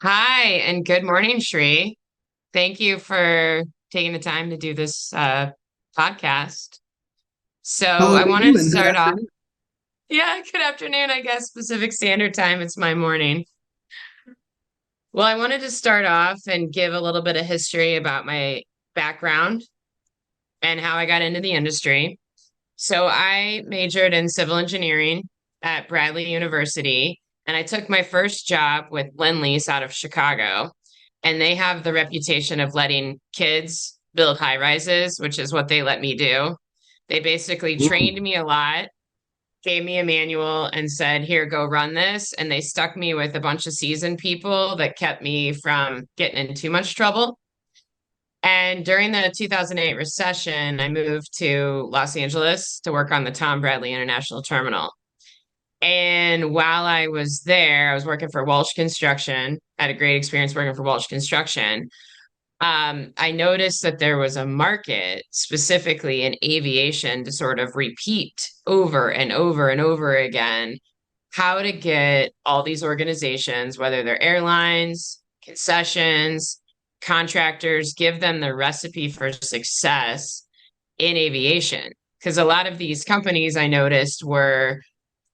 Hi, and good morning, Shri. Thank you for taking the time to do this podcast. So How I are you wanted to doing? Good start off. afternoon. Yeah, good afternoon, I guess, Pacific Standard Time. It's my morning. Well, I wanted to start off and give a little bit of history about my background and how I got into the industry. So I majored in civil engineering at Bradley University, and I took my first job with Lendlease out of Chicago. And they have the reputation of letting kids build high rises, which is what they let me do. They basically trained Ooh. me a lot, gave me a manual, and said, Here, go run this. And they stuck me with a bunch of seasoned people that kept me from getting in too much trouble. And during the 2008 recession, I moved to Los Angeles to work on the Tom Bradley International Terminal. And while I was there, I was working for Walsh Construction. I had a great experience working for Walsh Construction. I noticed that there was a market specifically in aviation to sort of repeat over and over and over again how to get all these organizations, whether they're airlines, concessions, contractors, give them the recipe for success in aviation. Because a lot of these companies I noticed were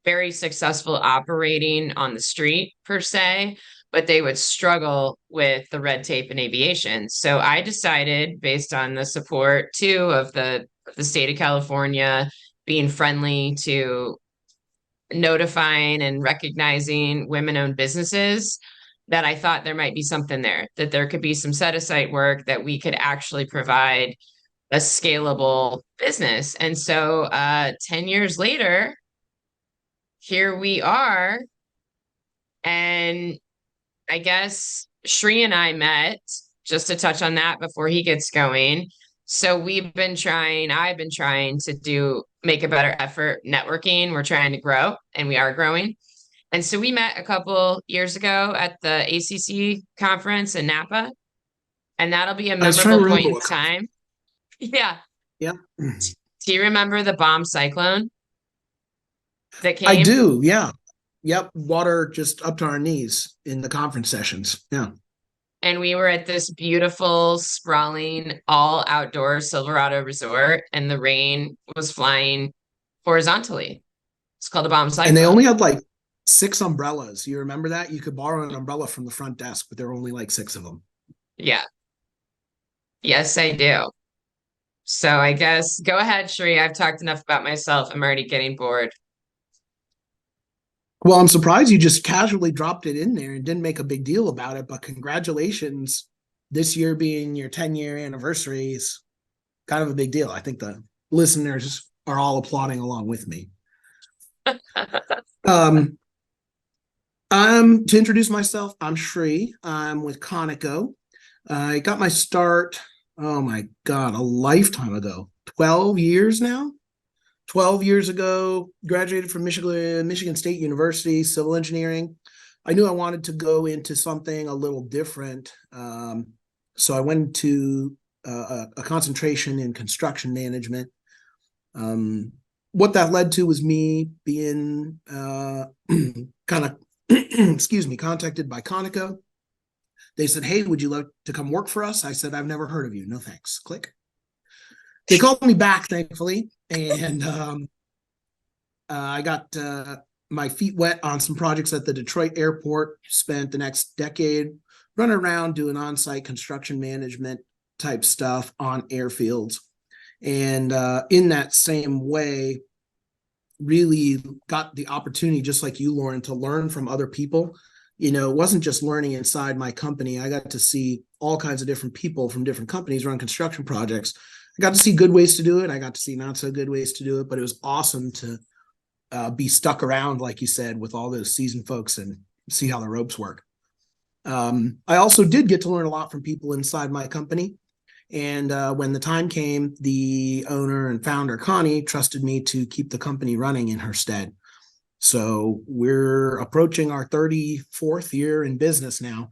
very successful operating on the street per se, but they would struggle with the red tape in aviation. So I decided, based on the support too of the state of California being friendly to notifying and recognizing women-owned businesses, that I thought there might be something there, that there could be some set-aside work that we could actually provide a scalable business. And so 10 years later, here we are. And I guess Shri and I met just to touch on that before he gets going. So I've been trying to make a better effort networking. We're trying to grow and we are growing. And so we met a couple years ago at the ACC conference in Napa, and that'll be a I was trying memorable to point remember in what conference. time. Yeah. Yeah. Do you remember the bomb cyclone that I came? do. Yeah. Yep. Water just up to our knees in the conference sessions. Yeah. And we were at this beautiful, sprawling, all outdoor Silverado resort, and the rain was flying horizontally. It's called a bomb And they cyclone. only had like six umbrellas. You remember that? You could borrow an umbrella from the front desk, but there were only like six of them. Yeah. Yes, I do. So I guess go ahead, Sheree. I've talked enough about myself. I'm already getting bored. Well, I'm surprised you just casually dropped it in there and didn't make a big deal about it. But congratulations. This year being your 10-year anniversary is kind of a big deal. I think the listeners are all applauding along with me. Um, to introduce myself, I'm Shri. I'm with Conoco. I got my start, oh my God, a lifetime ago, 12 years now. 12 years ago, graduated from Michigan State University, civil engineering. I knew I wanted to go into something a little different. So I went to a concentration in construction management. Um, what that led to was me being kind of, excuse me, contacted by Conoco. They said, "Hey, would you like to come work for us?" I said, "I've never heard of you. No thanks." Click. They called me back, thankfully, and I got my feet wet on some projects at the Detroit airport. Spent the next decade running around doing on-site construction management type stuff on airfields, and in that same way, really got the opportunity, just like you, Lauren, to learn from other people. It wasn't just learning inside my company. I got to see all kinds of different people from different companies run construction projects. I got to see good ways to do it. I got to see not so good ways to do it, but it was awesome to be stuck around, like you said, with all those seasoned folks and see how the ropes work. I also did get to learn a lot from people inside my company. And when the time came, the owner and founder, Connie, trusted me to keep the company running in her stead. So we're approaching our 34th year in business now,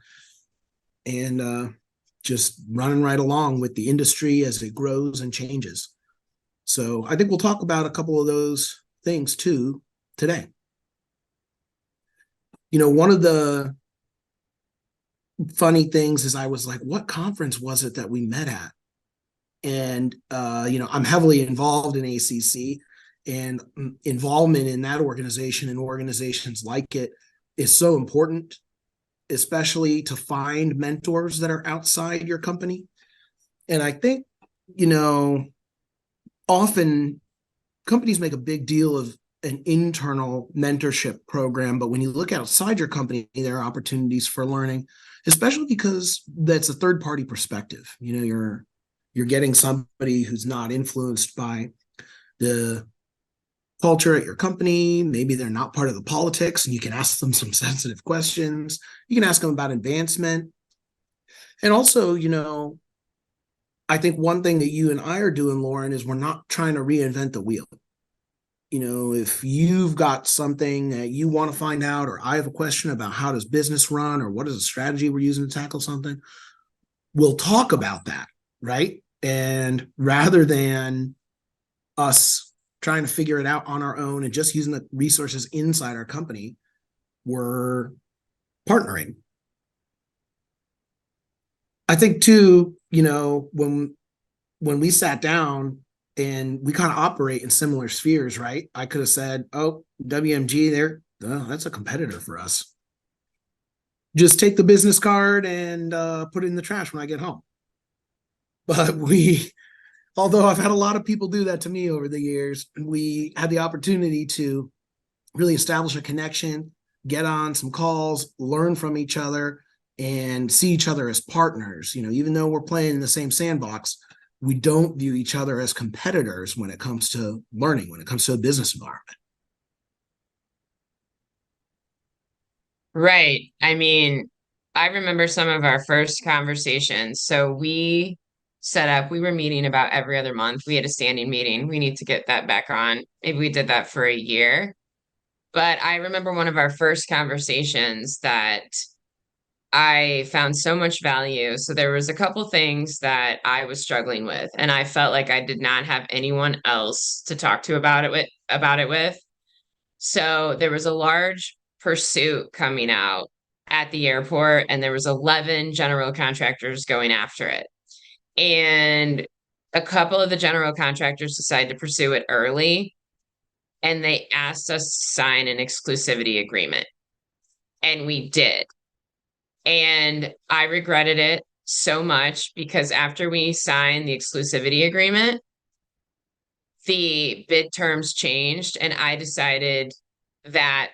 and just running right along with the industry as it grows and changes. So I think we'll talk about a couple of those things too today. One of the funny things is I was like, what conference was it that we met at? And I'm heavily involved in ACC, and involvement in that organization and organizations like it is so important, especially to find mentors that are outside your company. And I think, you know, often companies make a big deal of an internal mentorship program, but when you look outside your company, there are opportunities for learning, especially because that's a third party perspective. You're getting somebody who's not influenced by the culture at your company. Maybe they're not part of the politics, and you can ask them some sensitive questions. You can ask them about advancement. And also, I think one thing that you and I are doing, Lauren, is we're not trying to reinvent the wheel. If you've got something that you want to find out, or I have a question about how does business run, or what is the strategy we're using to tackle something, we'll talk about that, right? And rather than us trying to figure it out on our own and just using the resources inside our company, we're partnering. I think too, when we sat down and we kind of operate in similar spheres, right? I could have said, "Oh, WMG, that's a competitor for us. Just take the business card and put it in the trash when I get home." But although I've had a lot of people do that to me over the years, we had the opportunity to really establish a connection, get on some calls, learn from each other, and see each other as partners. Even though we're playing in the same sandbox, we don't view each other as competitors when it comes to learning, when it comes to a business environment. Right. I mean, I remember some of our first conversations. So we were meeting about every other month. We had a standing meeting. We need to get that back on. Maybe we did that for a year. But I remember one of our first conversations that I found so much value. So there was a couple things that I was struggling with, and I felt like I did not have anyone else to talk to about it with. So there was a large pursuit coming out at the airport, and there was 11 general contractors going after it. And a couple of the general contractors decided to pursue it early, and they asked us to sign an exclusivity agreement. And we did. And I regretted it so much because after we signed the exclusivity agreement, the bid terms changed, and I decided that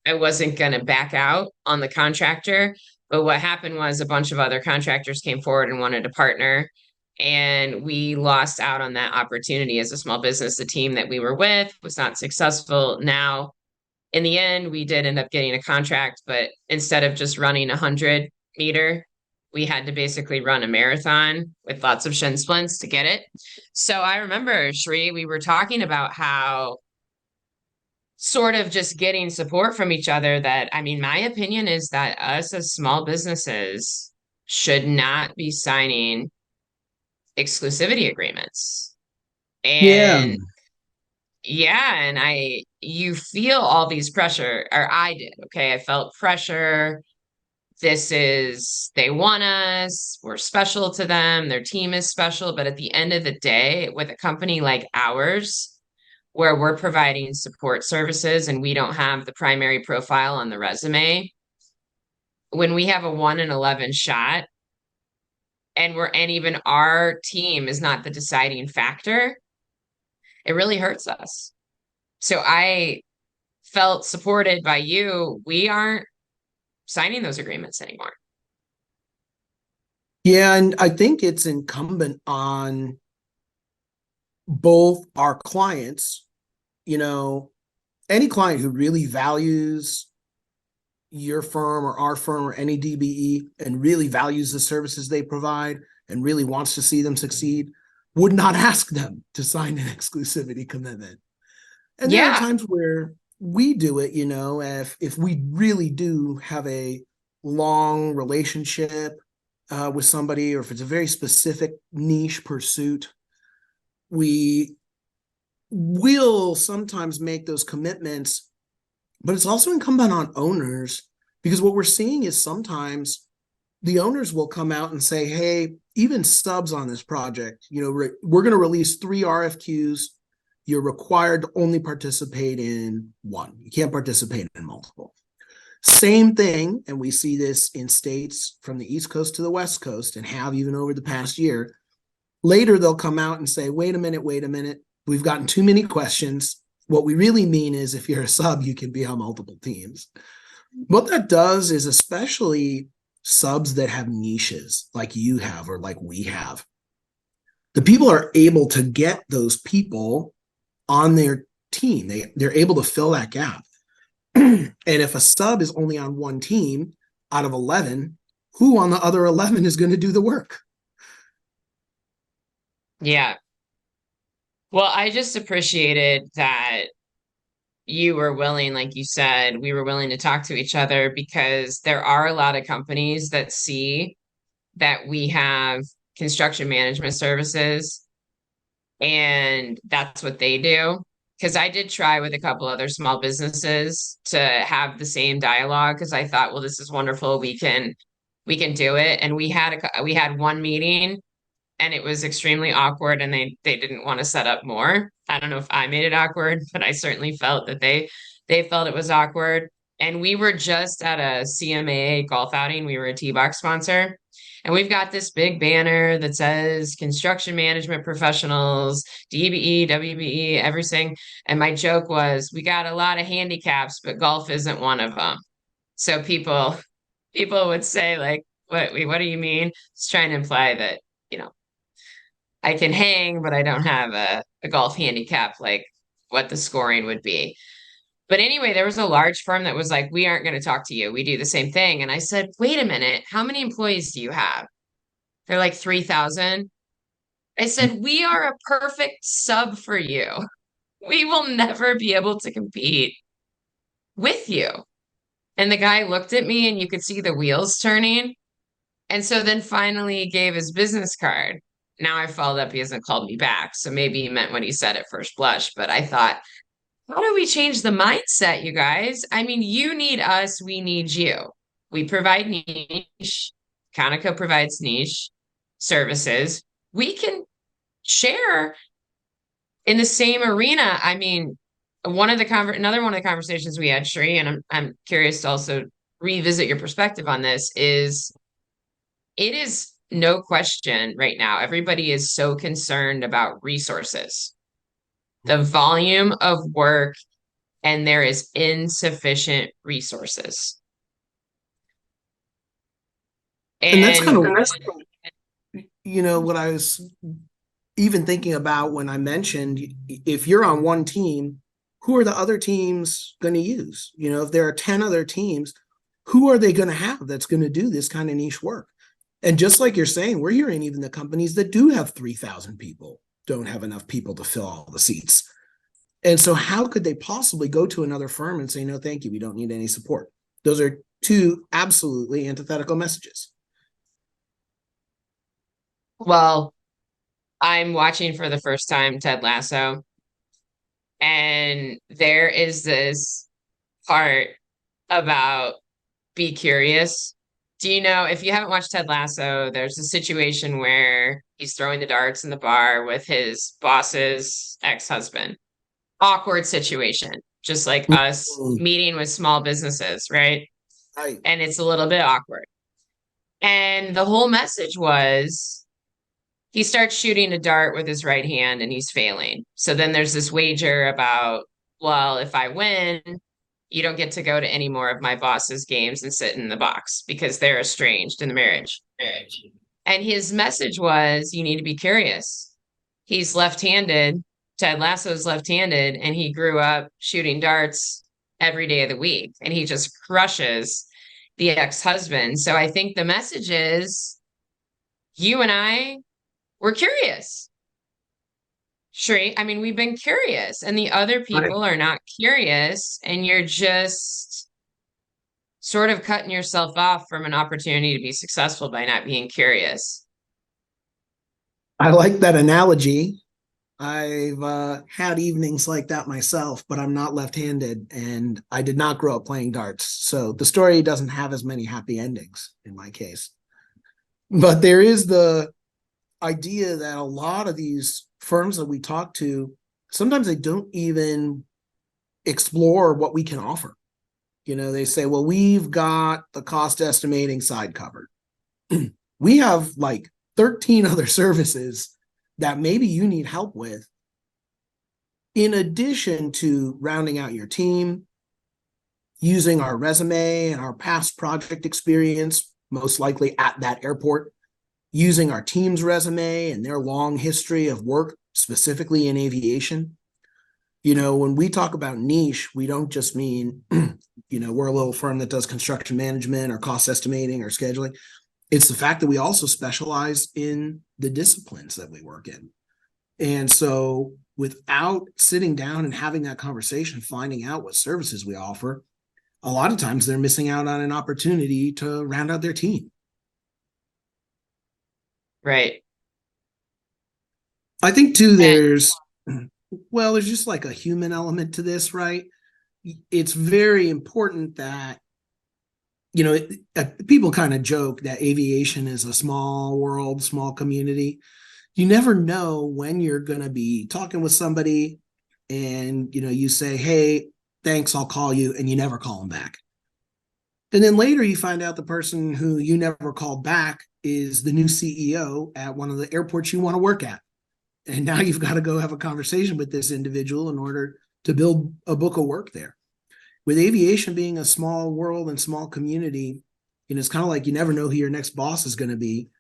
I wasn't going to back out on the contractor. But what happened was a bunch of other contractors came forward and wanted to partner, and we lost out on that opportunity as a small business. The team that we were with was not successful. Now, in the end, we did end up getting a contract, but instead of just running a 100 meter, we had to basically run a marathon with lots of shin splints to get it. So I remember, Shri, we were talking about how sort of just getting support from each other. That, I mean, my opinion is that us as small businesses should not be signing exclusivity agreements. Yeah. And yeah, and you feel all these pressure, or I did. Okay, I felt pressure. They want us, we're special to them, their team is special. But at the end of the day, with a company like ours, where we're providing support services and we don't have the primary profile on the resume, when we have a 1 in 11 shot, and even our team is not the deciding factor, it really hurts us. So I felt supported by you. We aren't signing those agreements anymore. Yeah. And I think it's incumbent on both our clients, you know, any client who really values your firm or our firm or any DBE and really values the services they provide and really wants to see them succeed would not ask them to sign an exclusivity commitment. And there are Yeah. times where we do it, if we really do have a long relationship with somebody, or if it's a very specific niche pursuit, we will sometimes make those commitments. But it's also incumbent on owners, because what we're seeing is sometimes the owners will come out and say, hey, even subs on this project, we're going to release 3 RFQs. You're required to only participate in one. You can't participate in multiple. Same thing, and we see this in states from the East Coast to the West Coast, and have even over the past year. Later, they'll come out and say, wait a minute. We've gotten too many questions. What we really mean is if you're a sub, you can be on multiple teams. What that does is, especially subs that have niches like you have or like we have, the people are able to get those people on their team. They're able to fill that gap. And if a sub is only on one team out of 11, who on the other 11 is going to do the work? Yeah. Well, I just appreciated that you were willing, like you said, we were willing to talk to each other, because there are a lot of companies that see that we have construction management services and that's what they do. Because I did try with a couple other small businesses to have the same dialogue, because I thought, well, this is wonderful. We can do it. And we had one meeting and it was extremely awkward, and they didn't want to set up more. I don't know if I made it awkward, but I certainly felt that they felt it was awkward. And we were just at a CMAA golf outing. We were a T-Box sponsor. And we've got this big banner that says construction management professionals, DBE, WBE, everything. And my joke was, we got a lot of handicaps, but golf isn't one of them. So people would say, like, what do you mean? It's trying to imply that, you know, I can hang, but I don't have a golf handicap, like what the scoring would be. But anyway, there was a large firm that was like, we aren't going to talk to you. We do the same thing. And I said, wait a minute, how many employees do you have? They're like 3,000. I said, we are a perfect sub for you. We will never be able to compete with you. And the guy looked at me and you could see the wheels turning. And so then finally he gave his business card. Now I followed up, he hasn't called me back. So maybe he meant what he said at first blush. But I thought, how do we change the mindset, you guys? I mean, you need us, we need you. We provide niche. Conoco provides niche services. We can share in the same arena. I mean, another one of the conversations we had, Shri, and I'm curious to also revisit your perspective on this, is it is no question right now. Everybody is so concerned about resources, the volume of work, and there is insufficient resources. And that's kind And of what I was even thinking about when I mentioned, if you're on one team, who are the other teams going to use? If there are 10 other teams, who are they going to have that's going to do this kind of niche work? And just like you're saying, we're hearing even the companies that do have 3,000 people don't have enough people to fill all the seats. And so how could they possibly go to another firm and say, no, thank you, we don't need any support? Those are two absolutely antithetical messages. well, I'm watching for the first time Ted Lasso, and there is this part about be curious. Do you know, if you haven't watched Ted Lasso, there's a situation where he's throwing the darts in the bar with his boss's ex-husband. Awkward situation, just like us Mm, meeting with small businesses, right? right. And it's a little bit awkward. And the whole message was he starts shooting a dart with his right hand and he's failing. So then there's this wager about, well, if I win, you don't get to go to any more of my boss's games and sit in the box because they're estranged in the marriage. And his message was, you need to be curious. He's left-handed. Ted Lasso's left-handed, and he grew up shooting darts every day of the week, and he just crushes the ex-husband. So I think the message is, you and I, we're curious. Shri, I mean, we've been curious, and the other Right. people are not curious, and you're just sort of cutting yourself off from an opportunity to be successful by not being curious. I like that analogy. I've had evenings like that myself, but I'm not left-handed and I did not grow up playing darts. So the story doesn't have as many happy endings in my case. But there is the idea that a lot of these firms that we talk to, sometimes they don't even explore what we can offer. They say, well, we've got the cost estimating side covered. We have like 13 other services that maybe you need help with, in addition to rounding out your team, using our resume and our past project experience, most likely at that airport, using our team's resume and their long history of work, specifically in aviation. When we talk about niche, we don't just mean, we're a little firm that does construction management or cost estimating or scheduling. It's the fact that we also specialize in the disciplines that we work in. And so without sitting down and having that conversation, finding out what services we offer, a lot of times they're missing out on an opportunity to round out their team. Right. I think too, And there's just like a human element to this, right? It's very important that, people kind of joke that aviation is a small world, small community. You never know when you're going to be talking with somebody and, you say, hey, thanks, I'll call you, and you never call them back. And then later you find out the person who you never called back is the new CEO at one of the airports you want to work at. And now you've got to go have a conversation with this individual in order to build a book of work there. With aviation being a small world and small community, it's kind of like you never know who your next boss is going to be.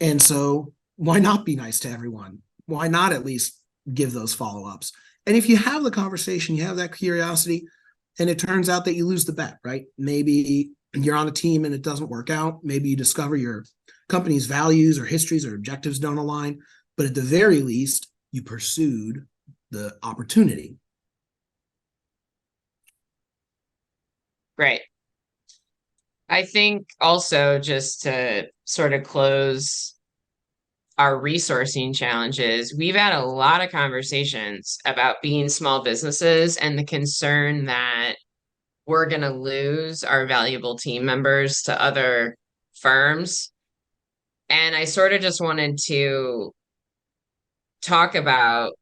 And so why not be nice to everyone? Why not at least give those follow-ups? And if you have the conversation, you have that curiosity, and it turns out that you lose the bet, right? Maybe you're on a team and it doesn't work out. Maybe you discover your company's values or histories or objectives don't align. But at the very least, you pursued the opportunity. right. I think also just to sort of close our resourcing challenges, we've had a lot of conversations about being small businesses and the concern that we're going to lose our valuable team members to other firms. And I sort of just wanted to talk about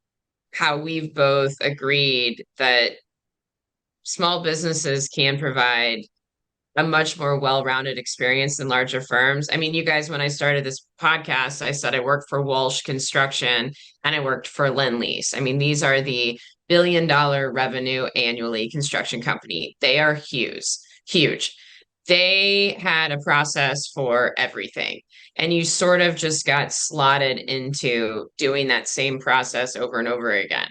how we've both agreed that small businesses can provide a much more well-rounded experience than larger firms. I mean, you guys, when I started this podcast, I said I worked for Walsh Construction and I worked for Lend-Lease. I mean, these are the billion-dollar revenue annually construction company. They are huge, huge. They had a process for everything. And you sort of just got slotted into doing that same process over and over again.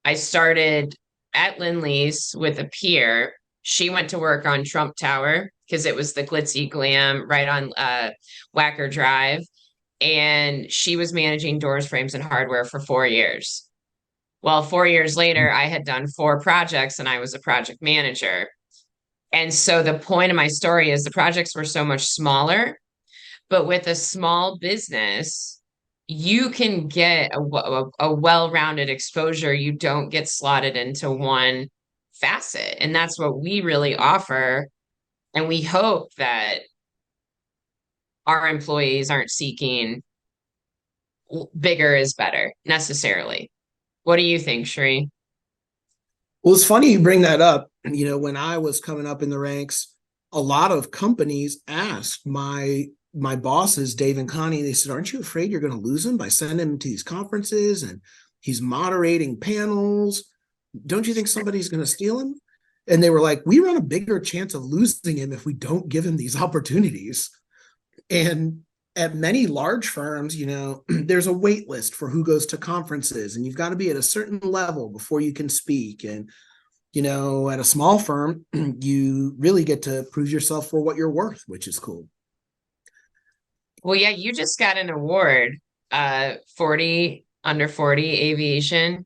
I started at Lend-Lease with a peer. She went to work on Trump Tower because it was the glitzy glam right on Wacker Drive. And she was managing doors, frames, and hardware for 4 years. Well, 4 years later, I had done 4 projects and I was a project manager. And so the point of my story is the projects were so much smaller, but with a small business, you can get a well-rounded exposure. You don't get slotted into one facet. And that's what we really offer. And we hope that our employees aren't seeking bigger is better necessarily. What do you think, Shri? Well, it's funny you bring that up. When I was coming up in the ranks, a lot of companies asked my bosses, Dave and Connie, they said, aren't you afraid you're going to lose him by sending him to these conferences and he's moderating panels? Don't you think somebody's going to steal him? And they were like, we run a bigger chance of losing him if we don't give him these opportunities. And at many large firms, there's a wait list for who goes to conferences, and you've got to be at a certain level before you can speak. And, at a small firm, you really get to prove yourself for what you're worth, which is cool. Well, yeah, you just got an award, 40 under 40 aviation.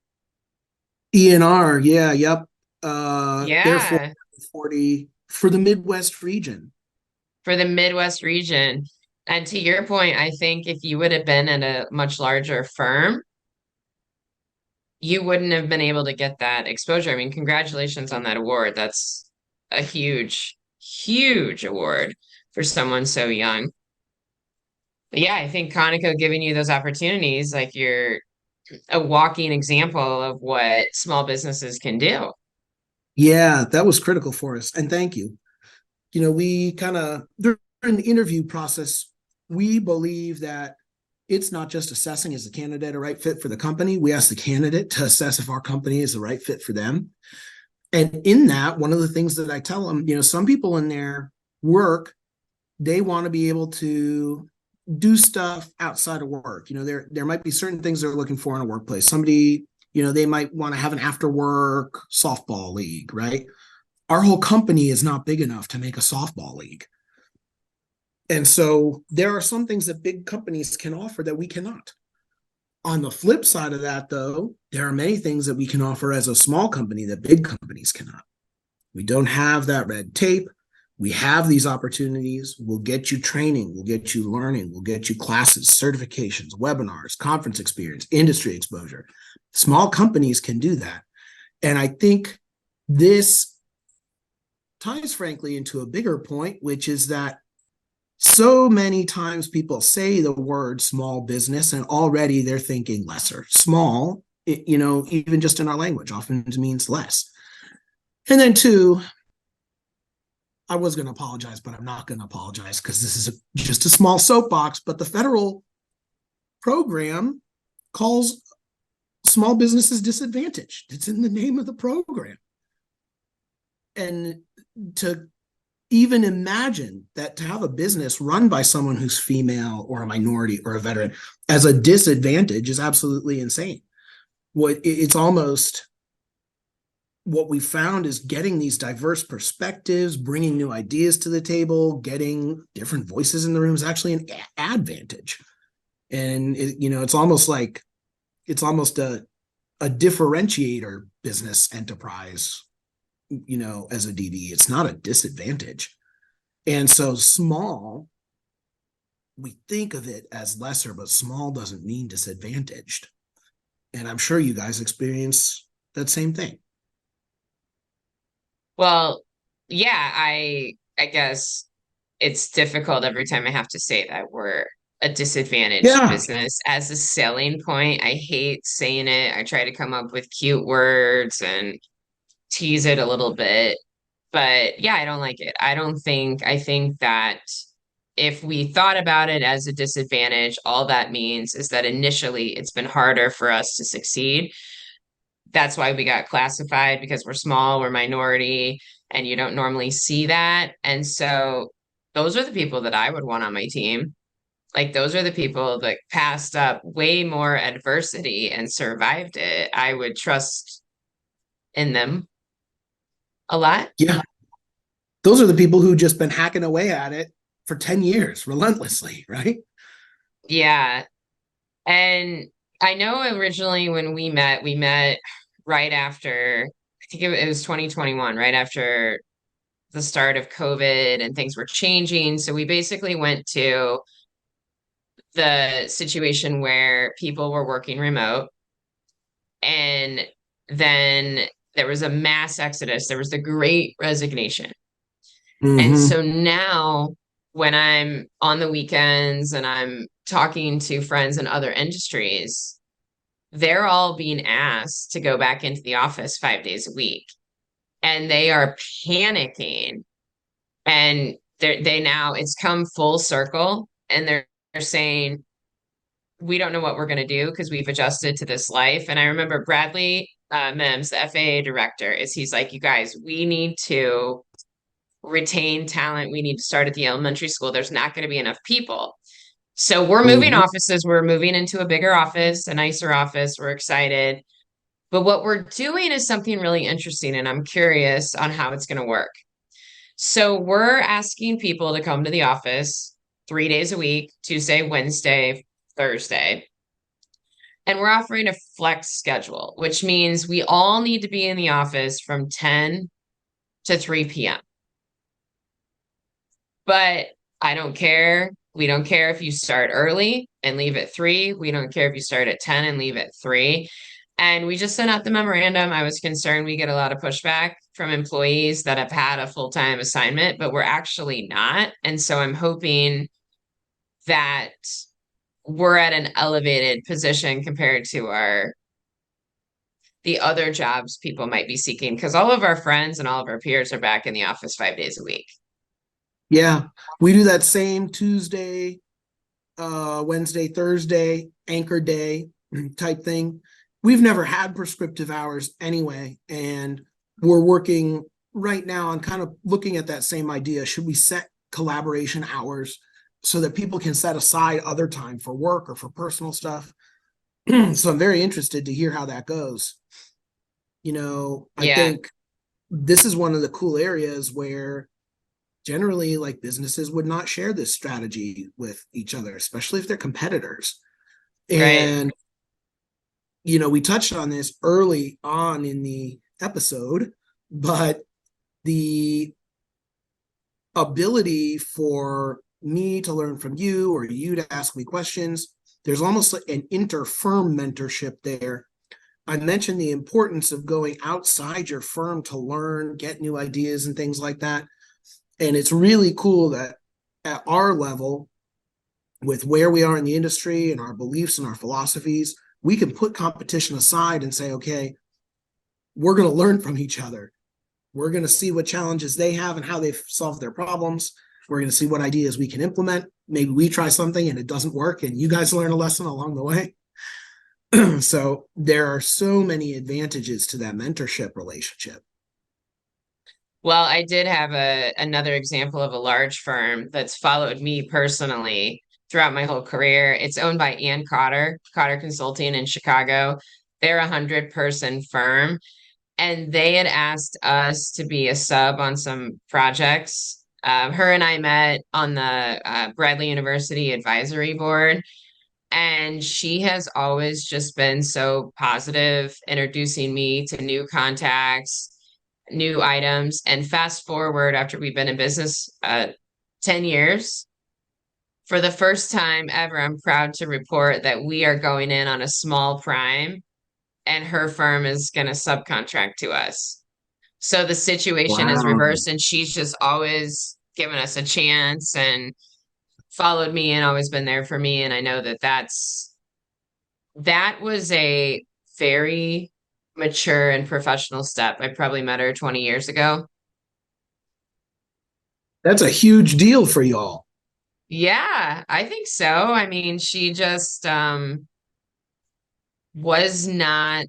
ENR, yeah, yep. Therefore, Yeah, 40 for the Midwest region. for the Midwest region. And to your point, I think if you would have been at a much larger firm, you wouldn't have been able to get that exposure. I mean, congratulations on that award. That's a huge, huge award for someone so young. But yeah, I think Conoco giving you those opportunities, like you're a walking example of what small businesses can do. Yeah, that was critical for us. And thank you. We kind of, during the interview process, we believe that it's not just assessing is the candidate a right fit for the company. We ask the candidate to assess if our company is the right fit for them. And in that, one of the things that I tell them, some people in their work, they want to be able to do stuff outside of work. There might be certain things they're looking for in a workplace. Somebody, they might want to have an after work softball league, right? Our whole company is not big enough to make a softball league. And so there are some things that big companies can offer that we cannot. On the flip side of that, though, there are many things that we can offer as a small company that big companies cannot. We don't have that red tape. We have these opportunities. We'll get you training. We'll get you learning. We'll get you classes, certifications, webinars, conference experience, industry exposure. Small companies can do that. And I think this ties, frankly, into a bigger point, which is that so many times people say the word small business and already they're thinking lesser. Small, even just in our language, often means less. And then two, I was going to apologize, but I'm not going to apologize because this is just a small soapbox. But the federal program calls small businesses disadvantaged. It's in the name of the program. And to even imagine that to have a business run by someone who's female or a minority or a veteran as a disadvantage is absolutely insane. It's almost what we found is getting these diverse perspectives, bringing new ideas to the table, getting different voices in the room is actually an advantage. And it's almost a differentiator business enterprise, as a DD. It's not a disadvantage. And so small, we think of it as lesser, but small doesn't mean disadvantaged. And I'm sure you guys experience that same thing. Well, yeah, I guess it's difficult every time I have to say that we're a disadvantaged Yeah. business as a selling point. I hate saying it. I try to come up with cute words and tease it a little bit. But yeah, I don't like it. I think that if we thought about it as a disadvantage, all that means is that initially it's been harder for us to succeed. That's why we got classified because we're small, we're minority, and you don't normally see that. And so those are the people that I would want on my team. Like those are the people that passed up way more adversity and survived it. I would trust in them a lot. Yeah. Those are the people who just been hacking away at it for 10 years relentlessly, right? Yeah. And I know originally when we met right after, I think it was 2021, right after the start of COVID and things were changing. So we basically went to the situation where people were working remote. And then there was a mass exodus. There was the great resignation. And Mm-hmm. so now when I'm on the weekends and I'm talking to friends in other industries, they're all being asked to go back into the office 5 days a week. And they are panicking. And they now it's come full circle and they're saying, we don't know what we're going to do because we've adjusted to this life. And I remember Bradley Mims, the FAA director, is he's like, you guys, we need to retain talent. We need to start at the elementary school. There's not going to be enough people. So we're moving Mm-hmm. offices. We're moving into a bigger office, a nicer office. We're excited. But what we're doing is something really interesting, and I'm curious on how it's going to work. So we're asking people to come to the office 3 days a week, Tuesday, Wednesday, Thursday. And we're offering a flex schedule, which means we all need to be in the office from 10 to 3 p.m. But I don't care. We don't care if you start early and leave at 3. We don't care if you start at 10 and leave at 3. And we just sent out the memorandum. I was concerned we get a lot of pushback from employees that have had a full-time assignment, but we're actually not. And so I'm hoping that we're at an elevated position compared to our the other jobs people might be seeking because all of our friends and all of our peers are back in the office 5 days a week. Yeah, we do that same Tuesday, Wednesday, Thursday, anchor day type thing. We've never had prescriptive hours anyway, and we're working right now on kind of looking at that same idea. Should we set collaboration hours so that people can set aside other time for work or for personal stuff? So I'm very interested to hear how that goes. I Yeah, think this is one of the cool areas where generally like businesses would not share this strategy with each other, especially if they're competitors. right. And we touched on this early on in the episode, but the ability for me to learn from you or you to ask me questions, there's almost like an inter-firm mentorship there. I mentioned the importance of going outside your firm to learn, get new ideas and things like that. And it's really cool that at our level, with where we are in the industry and our beliefs and our philosophies, we can put competition aside and say, okay, we're going to learn from each other. We're going to see what challenges they have and how they've solved their problems. We're going to see what ideas we can implement. Maybe we try something and it doesn't work, and you guys learn a lesson along the way. So there are so many advantages to that mentorship relationship. Well, I did have another example of a large firm that's followed me personally throughout my whole career. It's owned by Ann Cotter, Cotter Consulting in Chicago. They're 100-person firm, and they had asked us to be a sub on some projects. Her and I met on the Bradley University advisory board, and she has always just been so positive, introducing me to new contacts, new items. And fast forward after we've been in business 10 years, for the first time ever, I'm proud to report that we are going in on a small prime and her firm is going to subcontract to us. So the situation is Wow. reversed, and she's just always given us a chance and followed me and always been there for me. And I know that that was a very mature and professional step. I probably met her 20 years ago. That's a huge deal for y'all. Yeah, I think so. I mean, she just was not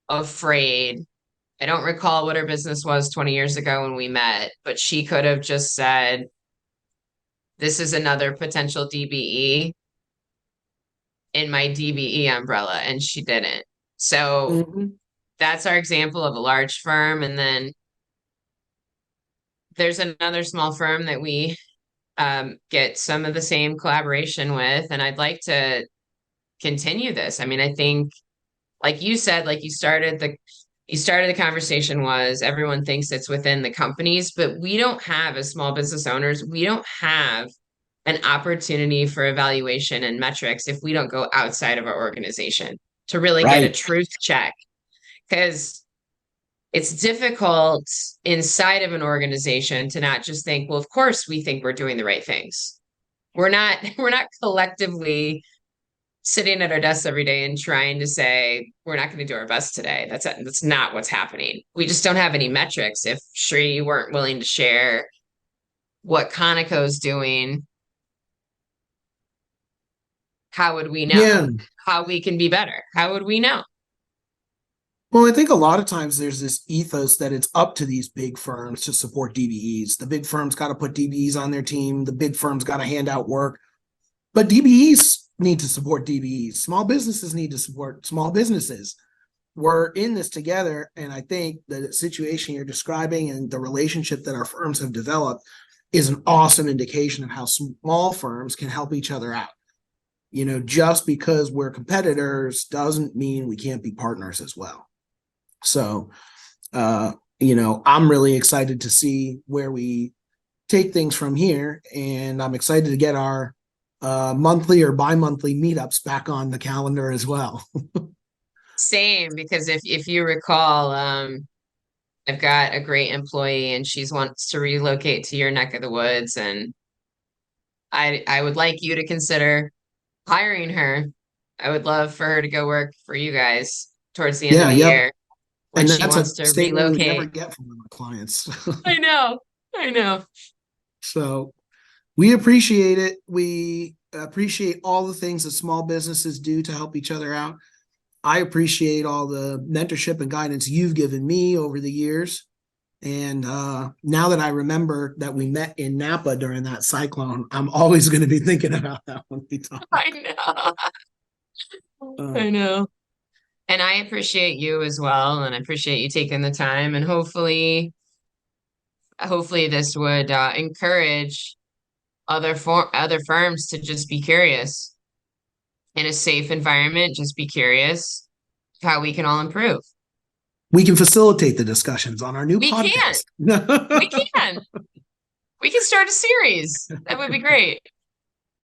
afraid. I don't recall what her business was 20 years ago when we met, but she could have just said, this is another potential DBE in my DBE umbrella, and she didn't. So Mm-hmm. that's our example of a large firm. And then there's another small firm that we get some of the same collaboration with, and I'd like to continue this. I mean, I think, like you said, like you started the conversation was everyone thinks it's within the companies, but we don't have as small business owners, we don't have an opportunity for evaluation and metrics if we don't go outside of our organization to really get a Right. truth check. Because it's difficult inside of an organization to not just think, well, of course we think we're doing the right things. We're not collectively sitting at our desks every day and trying to say we're not going to do our best today. That's not what's happening. We just don't have any metrics. If Shri weren't willing to share what Conoco's doing, how would we know? Yeah. How we can be better? How would we know? Well, I think a lot of times there's this ethos that it's up to these big firms to support DBEs. The big firms got to put DBEs on their team. The big firms got to hand out work. But DBEs need to support DBEs. Small businesses need to support small businesses. We're in this together. And I think the situation you're describing and the relationship that our firms have developed is an awesome indication of how small firms can help each other out. Just because we're competitors doesn't mean we can't be partners as well. So, I'm really excited to see where we take things from here. And I'm excited to get our monthly or bi-monthly meetups back on the calendar as well. Same, because if you recall, I've got a great employee and she's wants to relocate to your neck of the woods, and I would like you to consider hiring her. I would love for her to go work for you guys towards the end of Yeah, the yep. year when And she that's a wants to statement we would never relocate. get from our clients. I know. I know. So we appreciate it. We appreciate all the things that small businesses do to help each other out. I appreciate all the mentorship and guidance you've given me over the years. And now that I remember that we met in Napa during that cyclone, I'm always going to be thinking about that when we talk. I know. Uh, I know. And I appreciate you as well, and I appreciate you taking the time. And hopefully, this would encourage other firms to just be curious in a safe environment. Just be curious how we can all improve. we can facilitate the discussions on our new We can. podcast. We can. We can start a series. That would be great.